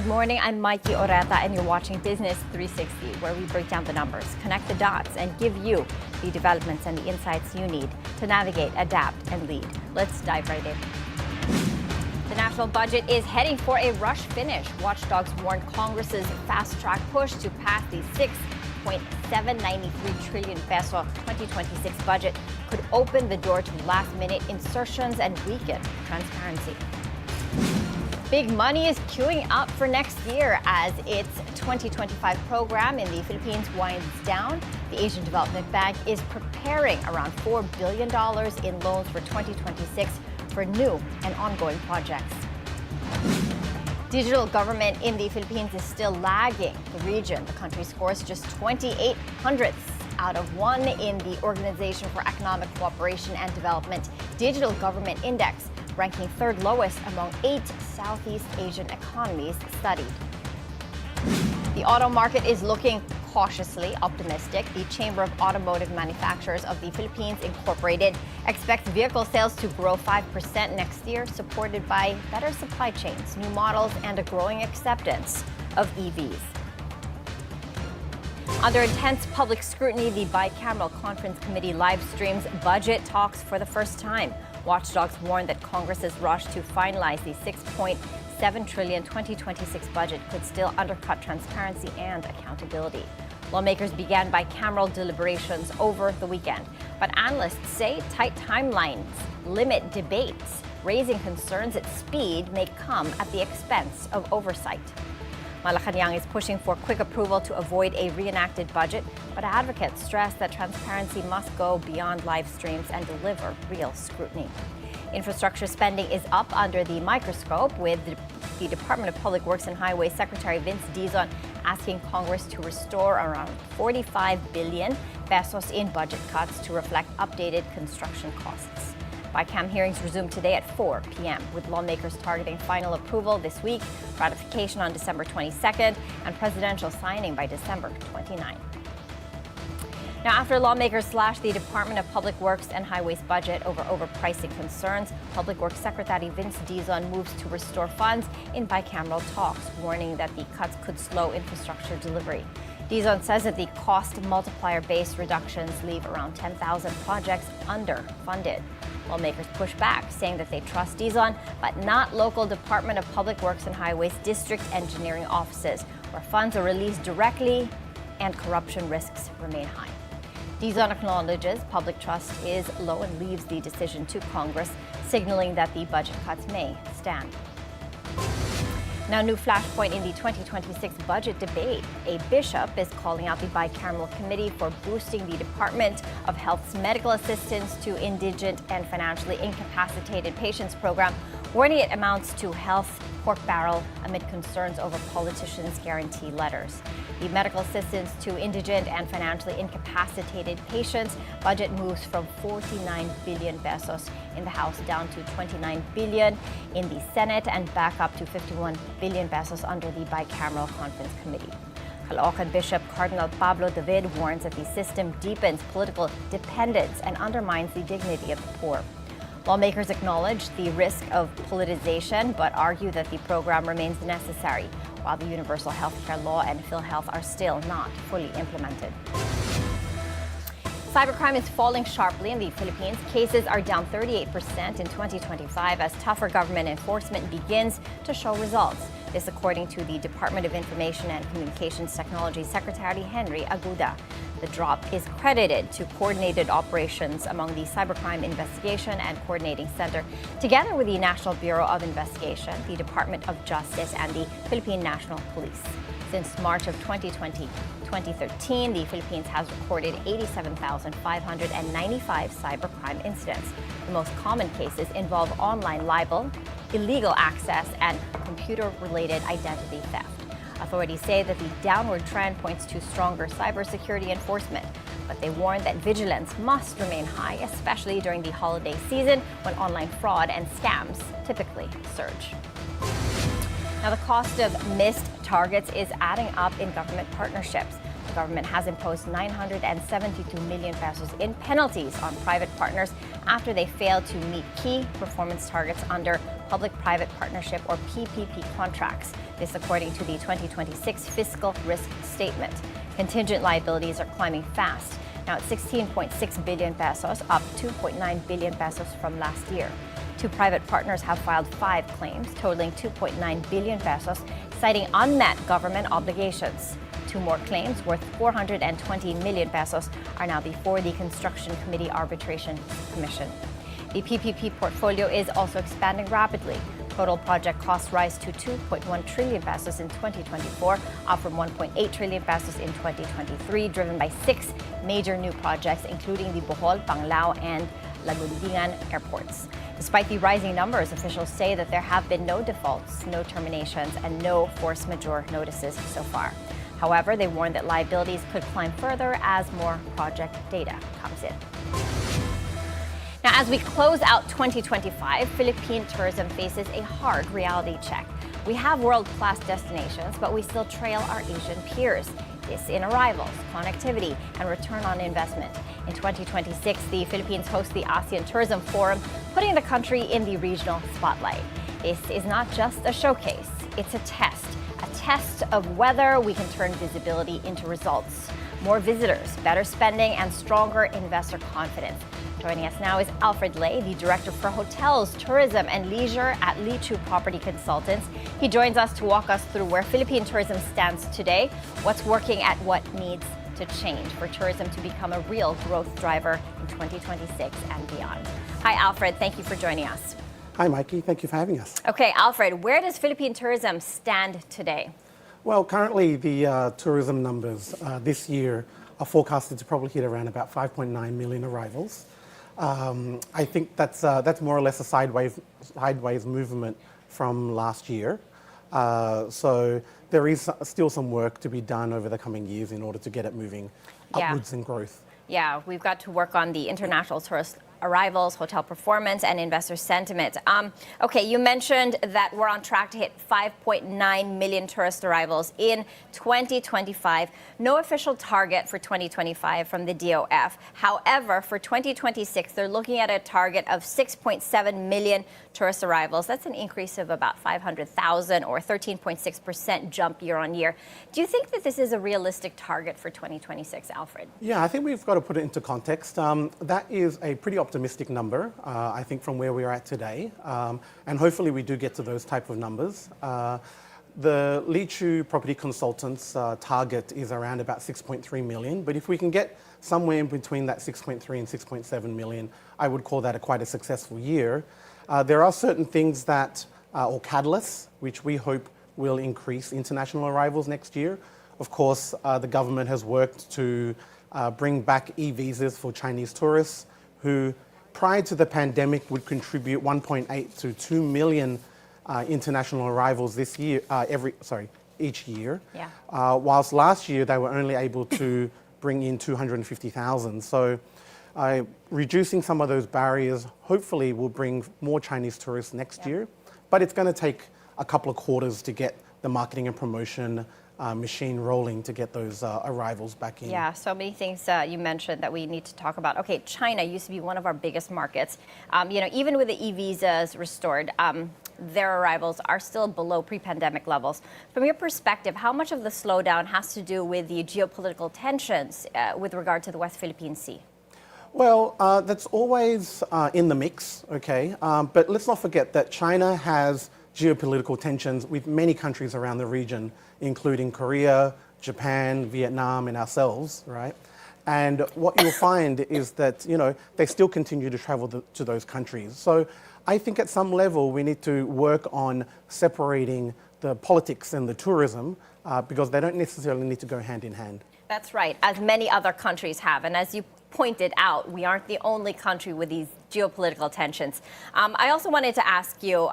Good morning, I'm Maiki Oreta and you're watching Business 360, where we break down the numbers, connect the dots, and give you the developments and the insights you need to navigate, adapt, and lead. Let's dive right in. The national budget is heading for a rush finish. Watchdogs warned Congress's fast-track push to pass the 6.793 trillion peso 2026 budget could open the door to last-minute insertions and weaken transparency. Big money is queuing up for next year as its 2025 program in the Philippines winds down. The Asian Development Bank is preparing around $4 billion in loans for 2026 for new and ongoing projects. Digital government in the Philippines is still lagging the region. The country scores just 28 hundredths out of 1 in the Organization for Economic Cooperation and Development Digital Government Index, ranking third lowest among 8 Southeast Asian economies studied. The auto market is looking cautiously optimistic. The Chamber of Automotive Manufacturers of the Philippines Incorporated expects vehicle sales to grow 5% next year, supported by better supply chains, new models, and a growing acceptance of EVs. Under intense public scrutiny, the bicameral conference committee live streams budget talks for the first time. Watchdogs warned that Congress's rush to finalize the 6.7 trillion 2026 budget could still undercut transparency and accountability. Lawmakers began bicameral deliberations over the weekend, but analysts say tight timelines limit debates. Raising concerns that speed may come at the expense of oversight. Malacanang is pushing for quick approval to avoid a reenacted budget, but advocates stress that transparency must go beyond live streams and deliver real scrutiny. Infrastructure spending is up under the microscope, with the Department of Public Works and Highways Secretary Vince Dizon asking Congress to restore around 45 billion pesos in budget cuts to reflect updated construction costs. Bicam hearings resume today at 4 p.m., with lawmakers targeting final approval this week, ratification on December 22nd, and presidential signing by December 29. Now, after lawmakers slashed the Department of Public Works and Highways budget over overpricing concerns, Public Works Secretary Vince Dizon moves to restore funds in bicameral talks, warning that the cuts could slow infrastructure delivery. Dizon says that the cost multiplier-based reductions leave around 10,000 projects underfunded. Lawmakers push back, saying that they trust Dizon, but not local Department of Public Works and Highways district engineering offices, where funds are released directly and corruption risks remain high. Dizon acknowledges public trust is low and leaves the decision to Congress, signaling that the budget cuts may stand. Now, new flashpoint in the 2026 budget debate. A bishop is calling out the bicameral committee for boosting the Department of Health's medical assistance to indigent and financially incapacitated patients program, warning it amounts to health pork barrel amid concerns over politicians' guarantee letters. The medical assistance to indigent and financially incapacitated patients budget moves from 49 billion pesos in the House down to 29 billion in the Senate and back up to 51 billion pesos under the bicameral conference committee. Caloocan Bishop Cardinal Pablo David warns that the system deepens political dependence and undermines the dignity of the poor. Lawmakers acknowledge the risk of politicization, but argue that the program remains necessary, while the Universal Healthcare Law and PhilHealth are still not fully implemented. Cybercrime is falling sharply in the Philippines. Cases are down 38% in 2025 as tougher government enforcement begins to show results. This according to the Department of Information and Communications Technology Secretary Henry Aguda. The drop is credited to coordinated operations among the Cybercrime Investigation and Coordinating Center, together with the National Bureau of Investigation, the Department of Justice, and the Philippine National Police. Since March of 2013, the Philippines has recorded 87,595 cybercrime incidents. The most common cases involve online libel, illegal access, and computer-related identity theft. Authorities say that the downward trend points to stronger cybersecurity enforcement, but they warn that vigilance must remain high, especially during the holiday season when online fraud and scams typically surge. Now, the cost of missed targets is adding up in government partnerships. The government has imposed 972 million pesos in penalties on private partners after they failed to meet key performance targets under public-private partnership or PPP contracts. This according to the 2026 fiscal risk statement. Contingent liabilities are climbing fast, now at 16.6 billion pesos, up 2.9 billion pesos from last year. Two private partners have filed 5 claims totaling 2.9 billion pesos, citing unmet government obligations. 2 more claims worth 420 million pesos are now before the Construction Committee Arbitration Commission. The PPP portfolio is also expanding rapidly. Total project costs rise to 2.1 trillion pesos in 2024, up from 1.8 trillion pesos in 2023, driven by 6 major new projects, including the Bohol, Panglao, and Lagundingan airports. Despite the rising numbers, officials say that there have been no defaults, no terminations, and no force majeure notices so far. However, they warn that liabilities could climb further as more project data comes in. Now, as we close out 2025, Philippine tourism faces a hard reality check. We have world-class destinations, but we still trail our Asian peers. This in arrivals, connectivity, and return on investment. In 2026, the Philippines host the ASEAN Tourism Forum, putting the country in the regional spotlight. This is not just a showcase, it's a test of whether we can turn visibility into results. More visitors, better spending, and stronger investor confidence. Joining us now is Alfred Lay, the Director for Hotels, Tourism, and Leisure at Lichu Property Consultants. He joins us to walk us through where Philippine tourism stands today, what's working, and what needs to change for tourism to become a real growth driver in 2026 and beyond. Hi, Alfred. Thank you for joining us. Hi, Maiki. Thank you for having us. Okay, Alfred, where does Philippine tourism stand today? Well, currently the tourism numbers this year are forecasted to probably hit around about 5.9 million arrivals. I think that's more or less a sideways movement from last year. So there is still some work to be done over the coming years in order to get it moving upwards in growth. Yeah, we've got to work on the international tourist arrivals, hotel performance, and investor sentiment. Okay, you mentioned that we're on track to hit 5.9 million tourist arrivals in 2025. No official target for 2025 from the DOF. However, for 2026, they're looking at a target of 6.7 million tourist arrivals. That's an increase of about 500,000 or 13.6% jump year on year. Do you think that this is a realistic target for 2026, Alfred? Yeah, I think we've got to put it into context. That is a pretty optimistic number, I think, from where we're at today. And hopefully we do get to those type of numbers. The Lichu Property Consultants target is around about 6.3 million. But if we can get somewhere in between that 6.3 and 6.7 million, I would call that quite a successful year. There are certain things that, or catalysts, which we hope will increase international arrivals next year. Of course, the government has worked to bring back e-visas for Chinese tourists who, prior to the pandemic, would contribute 1.8 to 2 million international arrivals this year, each year. Yeah. Whilst last year they were only able to bring in 250,000. So reducing some of those barriers hopefully will bring more Chinese tourists next year. But it's going to take a couple of quarters to get the marketing and promotion machine rolling to get those arrivals back in. Yeah, so many things you mentioned that we need to talk about. Okay, China used to be one of our biggest markets. Even with the e-visas restored, their arrivals are still below pre-pandemic levels. From your perspective, how much of the slowdown has to do with the geopolitical tensions with regard to the West Philippine Sea? Well, that's always in the mix, okay? But let's not forget that China has geopolitical tensions with many countries around the region, including Korea, Japan, Vietnam, and ourselves, right? And what you'll find is that, they still continue to travel to those countries. So I think at some level we need to work on separating the politics and the tourism because they don't necessarily need to go hand in hand. That's right, as many other countries have. And as you pointed out, we aren't the only country with these geopolitical tensions. I also wanted to ask you,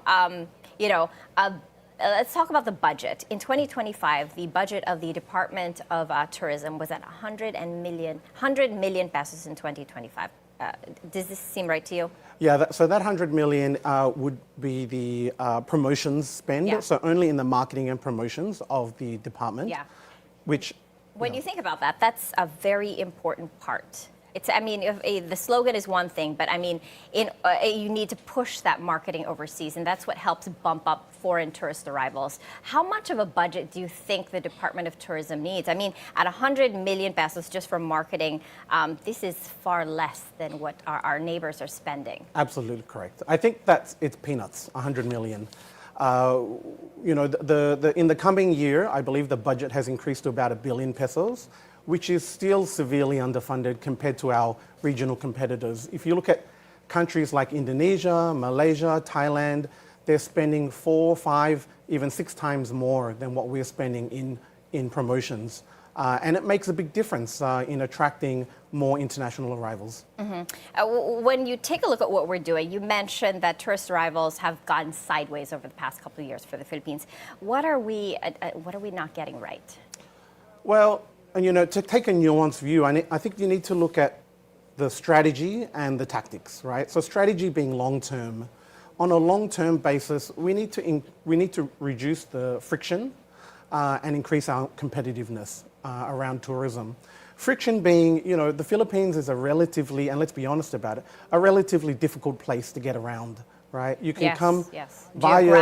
let's talk about the budget. In 2025, the budget of the Department of Tourism was at 100 million pesos in 2025. Does this seem right to you? Yeah, so that 100 million would be the promotions spend, so only in the marketing and promotions of the department. Yeah. Which, when you think about that, that's a very important part. I mean, the slogan is one thing, but I mean, you need to push that marketing overseas, and that's what helps bump up foreign tourist arrivals. How much of a budget do you think the Department of Tourism needs? I mean, at 100 million pesos just for marketing, this is far less than what our neighbors are spending. Absolutely correct. I think it's peanuts, 100 million. You know, in the coming year, I believe the budget has increased to about 1 billion pesos, which is still severely underfunded compared to our regional competitors. If you look at countries like Indonesia, Malaysia, Thailand, they're spending 4, 5, even 6 times more than what we're spending in promotions. And it makes a big difference in attracting more international arrivals. Mm-hmm. When you take a look at what we're doing, you mentioned that tourist arrivals have gone sideways over the past couple of years for the Philippines. What are we not getting right? Well, and you know, to take a nuanced view, I think you need to look at the strategy and the tactics, right? So strategy being long-term. On a long-term basis, we need to reduce the friction and increase our competitiveness around tourism. Friction being, you know, the Philippines is a relatively, and let's be honest about it, a relatively difficult place to get around. Right, you can come via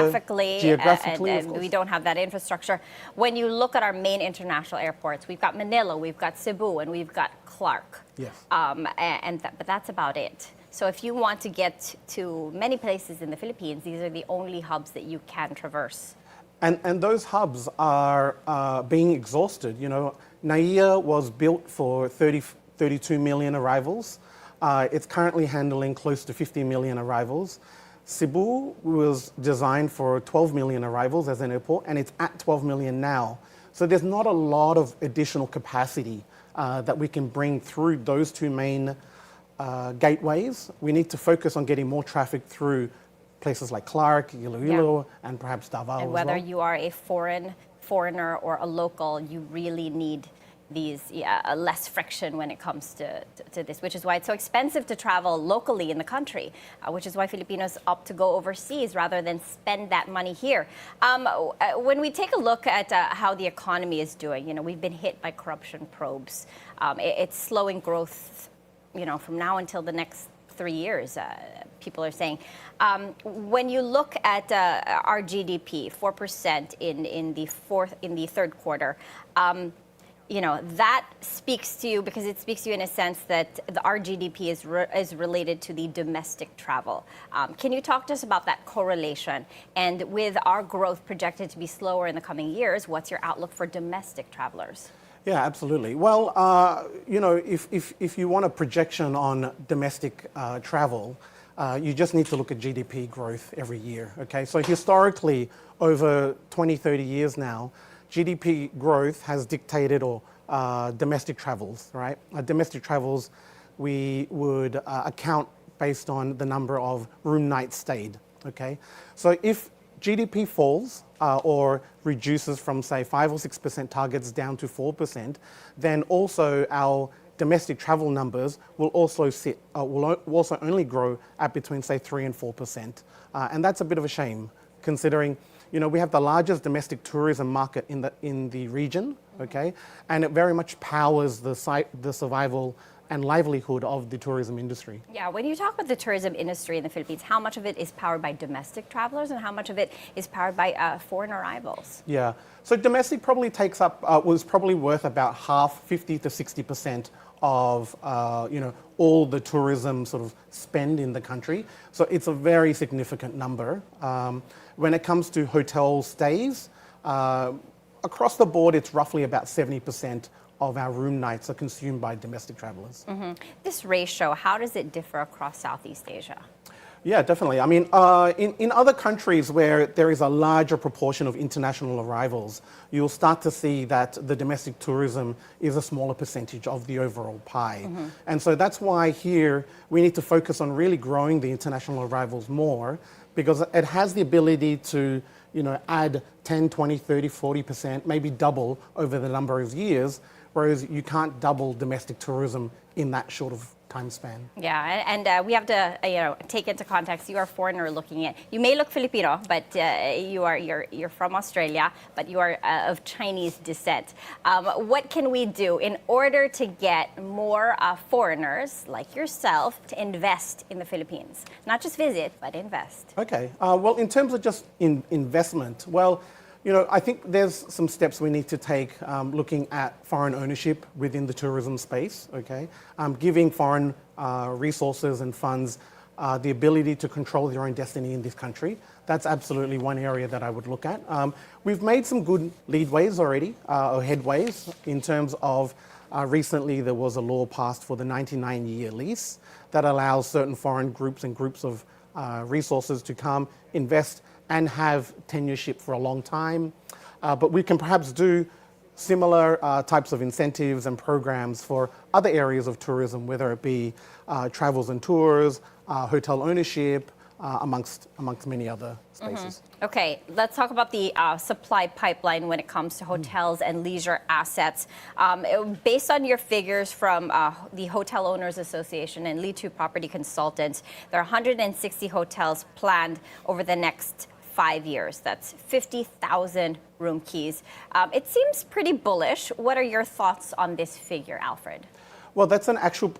geographically, and we don't have that infrastructure. When you look at our main international airports, we've got Manila, we've got Cebu, and we've got Clark. Yes. But that's about it. So if you want to get to many places in the Philippines, these are the only hubs that you can traverse. And those hubs are being exhausted. You know, NAIA was built for 32 million arrivals. It's currently handling close to 50 million arrivals. Cebu was designed for 12 million arrivals as an airport, and it's at 12 million now. So there's not a lot of additional capacity that we can bring through those 2 main gateways. We need to focus on getting more traffic through places like Clark, Iloilo, and perhaps Davao. And whether you are a foreigner or a local, you really need these less friction when it comes to this, which is why it's so expensive to travel locally in the country, which is why Filipinos opt to go overseas rather than spend that money here. When we take a look at how the economy is doing, you know, we've been hit by corruption probes. It's slowing growth, you know, from now until the next 3 years, people are saying. When you look at our GDP, 4% in the third quarter, you know, that speaks to you because it speaks to you in a sense that our GDP is related to the domestic travel. Can you talk to us about that correlation? And with our growth projected to be slower in the coming years, what's your outlook for domestic travelers? Yeah, absolutely. Well, you know, if you want a projection on domestic travel, you just need to look at GDP growth every year, okay? So historically, over 20, 30 years now, GDP growth has dictated domestic travels, right? Domestic travels, we would account based on the number of room nights stayed, okay? So if GDP falls or reduces from, say, 5 or 6% targets down to 4%, then also our domestic travel numbers will also only grow at between, say, 3 and 4%. And that's a bit of a shame, considering, you know, we have the largest domestic tourism market in the region, okay? And it very much powers the survival and livelihood of the tourism industry. Yeah, when you talk about the tourism industry in the Philippines, how much of it is powered by domestic travelers and how much of it is powered by foreign arrivals? Yeah, so domestic probably takes up, was probably worth about half, 50 to 60% of, you know, all the tourism sort of spend in the country. So it's a very significant number. When it comes to hotel stays, across the board, it's roughly about 70% of our room nights are consumed by domestic travelers. Mm-hmm. This ratio, how does it differ across Southeast Asia? Yeah, definitely. I mean, in other countries where there is a larger proportion of international arrivals, you'll start to see that the domestic tourism is a smaller percentage of the overall pie. Mm-hmm. And so that's why here we need to focus on really growing the international arrivals more, because it has the ability to, you know, add 10, 20, 30, 40%, maybe double over the number of years, whereas you can't double domestic tourism in that short of time span. Yeah, and we have to take into context. You are a foreigner looking at. You may look Filipino, but you're from Australia, but you are of Chinese descent. What can we do in order to get more foreigners like yourself to invest in the Philippines? Not just visit, but invest. Okay. Well, in terms of just investment, well, I think there's some steps we need to take looking at foreign ownership within the tourism space, okay? Giving foreign resources and funds the ability to control their own destiny in this country. That's absolutely one area that I would look at. We've made some good leadways already, or headways, in terms of recently there was a law passed for the 99-year lease that allows certain foreign groups and groups of resources to come, invest, and have tenureship for a long time. But we can perhaps do similar types of incentives and programs for other areas of tourism, whether it be travels and tours, hotel ownership, amongst many other spaces. Okay, let's talk about the supply pipeline when it comes to hotels and leisure assets. Based on your figures from the Hotel Owners Association and Litu Property Consultants, there are 160 hotels planned over the next 5 years. That's 50,000 room keys. It seems pretty bullish. What are your thoughts on this figure, Alfred? Well, that's an actual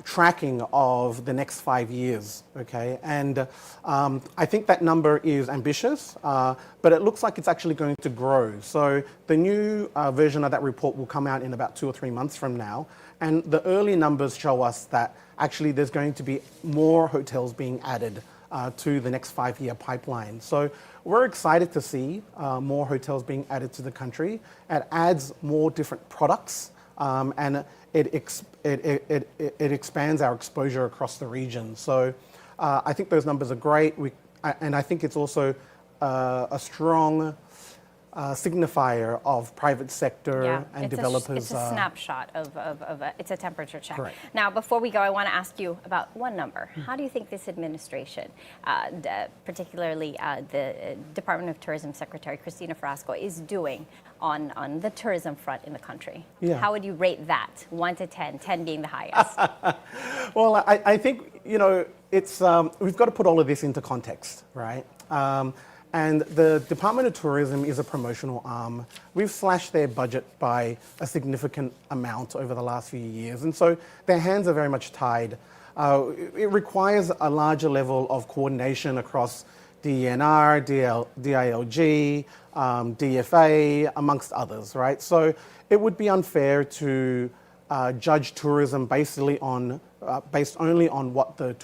tracking of the next 5 years, okay? And I think that number is ambitious, but it looks like it's actually going to grow. So the new version of that report will come out in about 2 or 3 months from now. And the early numbers show us that actually there's going to be more hotels being added to the next 5-year pipeline. So we're excited to see more hotels being added to the country. It adds more different products and it expands our exposure across the region. So I think those numbers are great. And I think it's also a strong signifier of private sector and developers. It's a snapshot it's a temperature check. Correct. Now, before we go, I want to ask you about one number. How do you think this administration, particularly the Department of Tourism Secretary Cristina Frasco, is doing on the tourism front in the country? Yeah. How would you rate that, 1 to 10, 10 being the highest? Well, I think, it's we've got to put all of this into context, right? And the Department of Tourism is a promotional arm. We've slashed their budget by a significant amount over the last few years. And so their hands are very much tied. It requires a larger level of coordination across DENR, DILG, DFA, amongst others, right? So it would be unfair to judge tourism based only on what the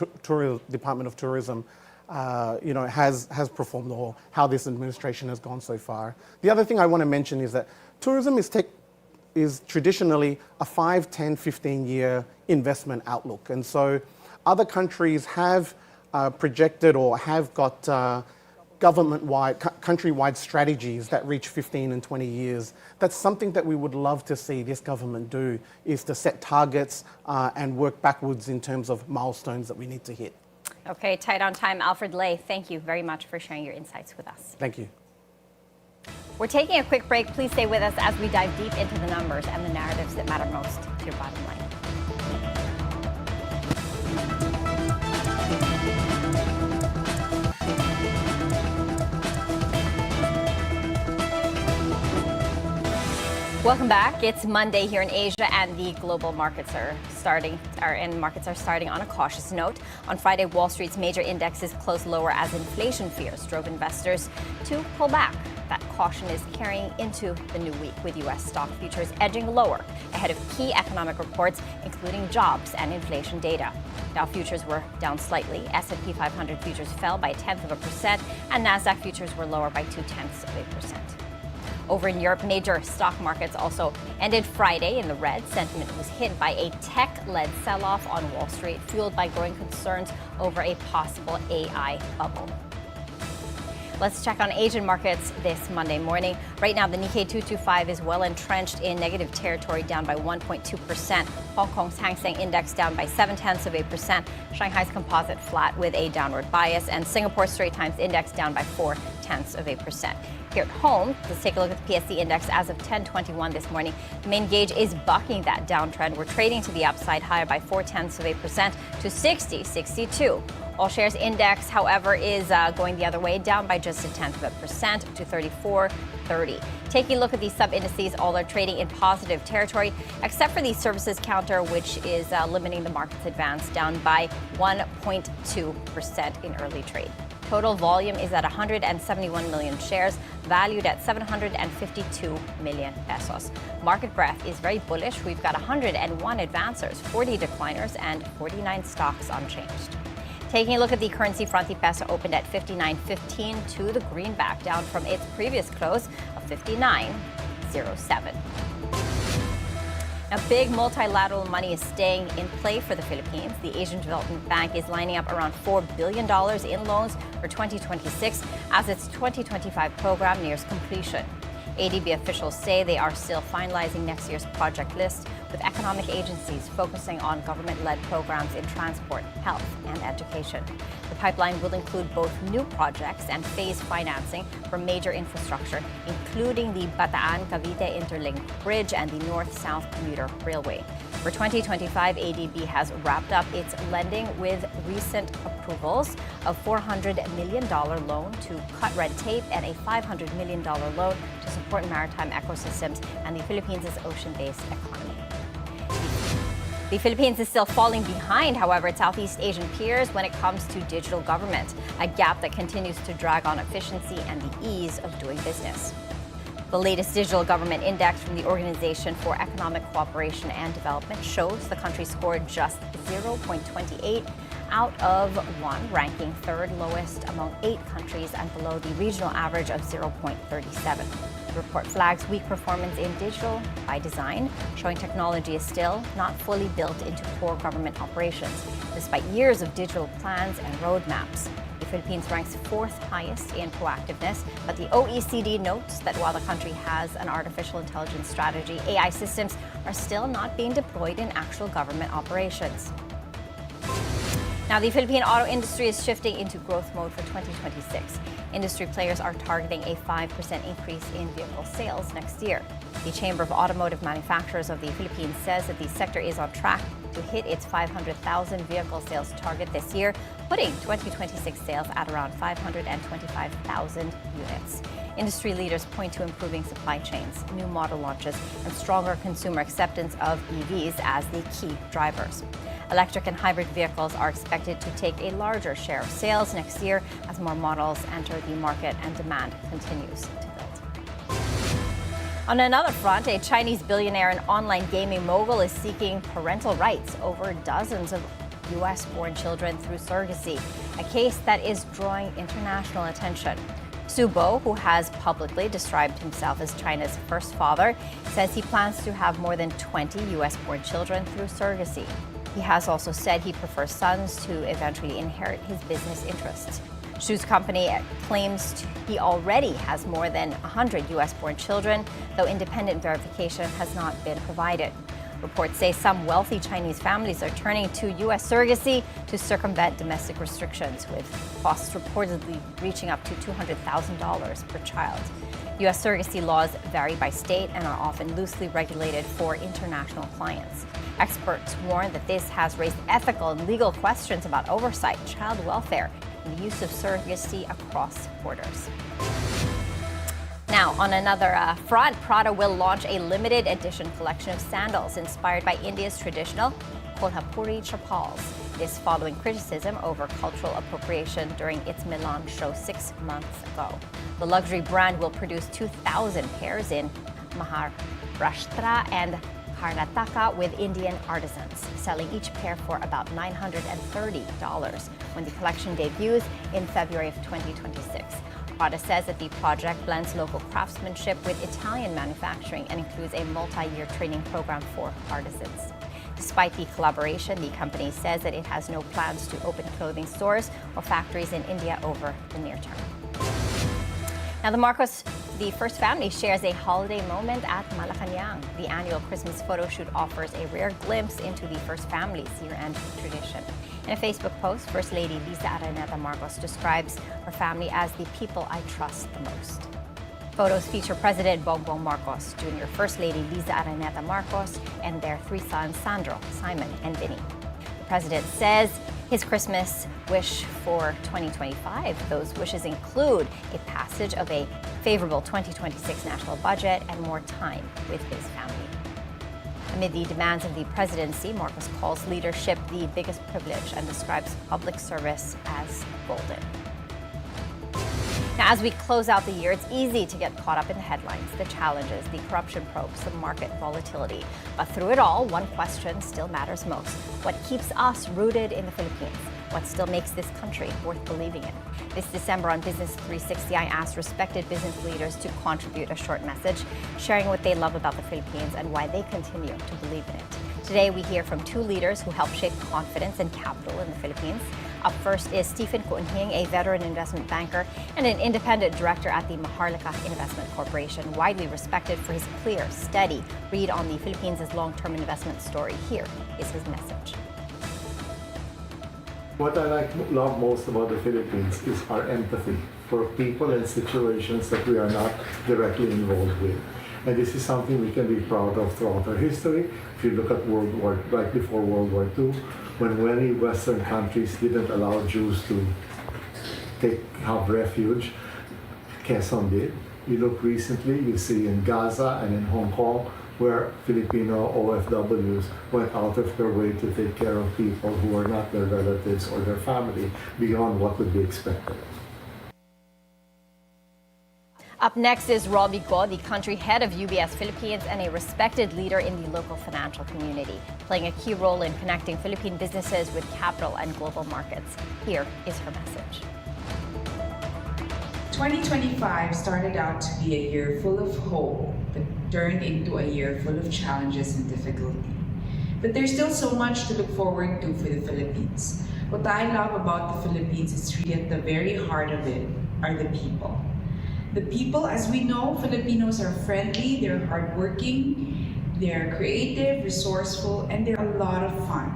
Department of Tourism has performed or how this administration has gone so far. The other thing I want to mention is that tourism is traditionally a 5, 10, 15-year investment outlook. And so other countries have projected or have got government-wide, country-wide strategies that reach 15 and 20 years. That's something that we would love to see this government do, is to set targets and work backwards in terms of milestones that we need to hit. Okay, tight on time. Alfred Lay, thank you very much for sharing your insights with us. Thank you. We're taking a quick break. Please stay with us as we dive deep into the numbers and the narratives that matter most to your bottom line. Welcome back. It's Monday here in Asia, and the global markets are starting on a cautious note. On Friday, Wall Street's major indexes closed lower as inflation fears drove investors to pull back. That caution is carrying into the new week, with U.S. stock futures edging lower ahead of key economic reports, including jobs and inflation data. Dow futures were down slightly. S&P 500 futures fell by 0.1%, and Nasdaq futures were lower by 0.2%. Over in Europe, major stock markets also ended Friday in the red. Sentiment was hit by a tech-led sell-off on Wall Street, fueled by growing concerns over a possible AI bubble. Let's check on Asian markets this Monday morning. Right now, the Nikkei 225 is well entrenched in negative territory, down by 1.2%. Hong Kong's Hang Seng Index down by 0.7%. Shanghai's Composite flat with a downward bias, and Singapore's Straits Times Index down by 0.4%. Here at home, let's take a look at the PSC Index as of 10:21 this morning. The main gauge is bucking that downtrend. We're trading to the upside, higher by 0.4% to 60.62. All shares index, however, is going the other way, down by just 0.1% to 34.30. Taking a look at these sub-indices, all are trading in positive territory, except for the services counter, which is limiting the market's advance, down by 1.2% in early trade. Total volume is at 171 million shares, valued at 752 million pesos. Market breadth is very bullish. We've got 101 advancers, 40 decliners, and 49 stocks unchanged. Taking a look at the currency front, the peso opened at 59.15 to the greenback, down from its previous close of 59.07. Now, big multilateral money is staying in play for the Philippines. The Asian Development Bank is lining up around $4 billion in loans for 2026 as its 2025 program nears completion. ADB officials say they are still finalizing next year's project list, with economic agencies focusing on government-led programs in transport, health, and education. The pipeline will include both new projects and phased financing for major infrastructure, including the Bataan-Cavite Interlink Bridge and the North-South Commuter Railway. For 2025, ADB has wrapped up its lending with recent approvals of $400 million loan to cut red tape and a $500 million loan to support maritime ecosystems and the Philippines' ocean-based economy. The Philippines is still falling behind, however, its Southeast Asian peers when it comes to digital government, a gap that continues to drag on efficiency and the ease of doing business. The latest digital government index from the Organization for Economic Cooperation and Development shows the country scored just 0.28 out of 1, ranking third lowest among 8 countries and below the regional average of 0.37. The report flags weak performance in digital by design, showing technology is still not fully built into core government operations, despite years of digital plans and roadmaps. The Philippines ranks 4th highest in proactiveness, but the OECD notes that while the country has an artificial intelligence strategy, AI systems are still not being deployed in actual government operations. Now, the Philippine auto industry is shifting into growth mode for 2026. Industry players are targeting a 5% increase in vehicle sales next year. The Chamber of Automotive Manufacturers of the Philippines says that the sector is on track to hit its 500,000 vehicle sales target this year, putting 2026 sales at around 525,000 units. Industry leaders point to improving supply chains, new model launches, and stronger consumer acceptance of EVs as the key drivers. Electric and hybrid vehicles are expected to take a larger share of sales next year as more models enter the market and demand continues to build. On another front, a Chinese billionaire and online gaming mogul is seeking parental rights over dozens of U.S.-born children through surrogacy, a case that is drawing international attention. Su Bo, who has publicly described himself as China's first father, says he plans to have more than 20 U.S.-born children through surrogacy. He has also said he prefers sons to eventually inherit his business interests. Su's company claims he already has more than 100 U.S.-born children, though independent verification has not been provided. Reports say some wealthy Chinese families are turning to U.S. surrogacy to circumvent domestic restrictions, with costs reportedly reaching up to $200,000 per child. U.S. surrogacy laws vary by state and are often loosely regulated for international clients. Experts warn that this has raised ethical and legal questions about oversight, child welfare, and the use of surrogacy across borders. Now, on another front, Prada will launch a limited edition collection of sandals inspired by India's traditional Kolhapuri chappals. This following criticism over cultural appropriation during its Milan show 6 months ago. The luxury brand will produce 2,000 pairs in Maharashtra and Karnataka with Indian artisans, selling each pair for about $930 when the collection debuts in February of 2026. Prada says that the project blends local craftsmanship with Italian manufacturing and includes a multi-year training program for artisans. Despite the collaboration, the company says that it has no plans to open clothing stores or factories in India over the near term. Now, the first family shares a holiday moment at Malacanang. The annual Christmas photo shoot offers a rare glimpse into the first family's year-end tradition. In a Facebook post, First Lady Liza Araneta Marcos describes her family as the people I trust the most. Photos feature President Bongbong Marcos, Jr., First Lady Liza Araneta Marcos, and their three sons, Sandro, Simon, and Vinny. The president says his Christmas wish for 2025. Those wishes include a passage of a favorable 2026 national budget and more time with his family. Amid the demands of the presidency, Marcos calls leadership the biggest privilege and describes public service as golden. Now, as we close out the year, it's easy to get caught up in the headlines, the challenges, the corruption probes, the market volatility. But through it all, one question still matters most. What keeps us rooted in the Philippines? What still makes this country worth believing in? This December on Business 360, I asked respected business leaders to contribute a short message, sharing what they love about the Philippines and why they continue to believe in it. Today, we hear from two leaders who help shape confidence and capital in the Philippines. Up first is Stephen Kuenhing, a veteran investment banker and an independent director at the Maharlika Investment Corporation, widely respected for his clear, steady read on the Philippines' long-term investment story. Here is his message. What I love most about the Philippines is our empathy for people and situations that we are not directly involved with. And this is something we can be proud of throughout our history. If you look at right before World War II, when many Western countries didn't allow Jews to have refuge, Quezon did. You look recently, you see in Gaza and in Hong Kong, where Filipino OFWs went out of their way to take care of people who are not their relatives or their family beyond what would be expected. Up next is Robbie Go, the country head of UBS Philippines and a respected leader in the local financial community, playing a key role in connecting Philippine businesses with capital and global markets. Here is her message. 2025 started out to be a year full of hope, but turned into a year full of challenges and difficulty. But there's still so much to look forward to for the Philippines. What I love about the Philippines is really at the very heart of it are the people. The people, as we know, Filipinos are friendly, they're hardworking, they're creative, resourceful, and they're a lot of fun.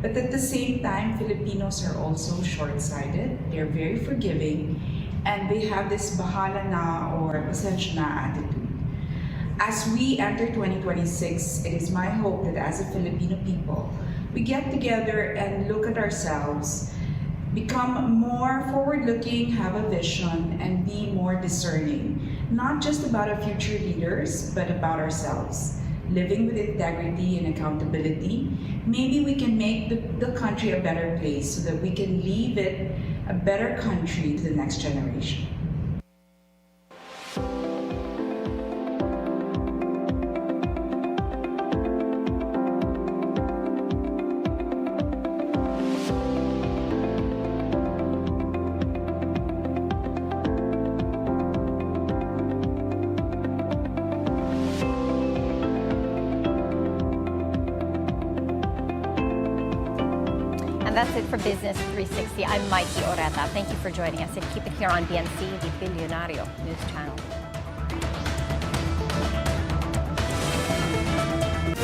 But at the same time, Filipinos are also short-sighted, they're very forgiving, and they have this bahala na or pasensya na attitude. As we enter 2026, it is my hope that as a Filipino people, we get together and look at ourselves, become more forward-looking, have a vision, and be more discerning, not just about our future leaders, but about ourselves. Living with integrity and accountability, maybe we can make the country a better place so that we can leave it a better country to the next generation. And that's it for Business 360. I'm Maiki Oreta. Thank you for joining us and keep it here on BNC, the Bilyonaryo News Channel.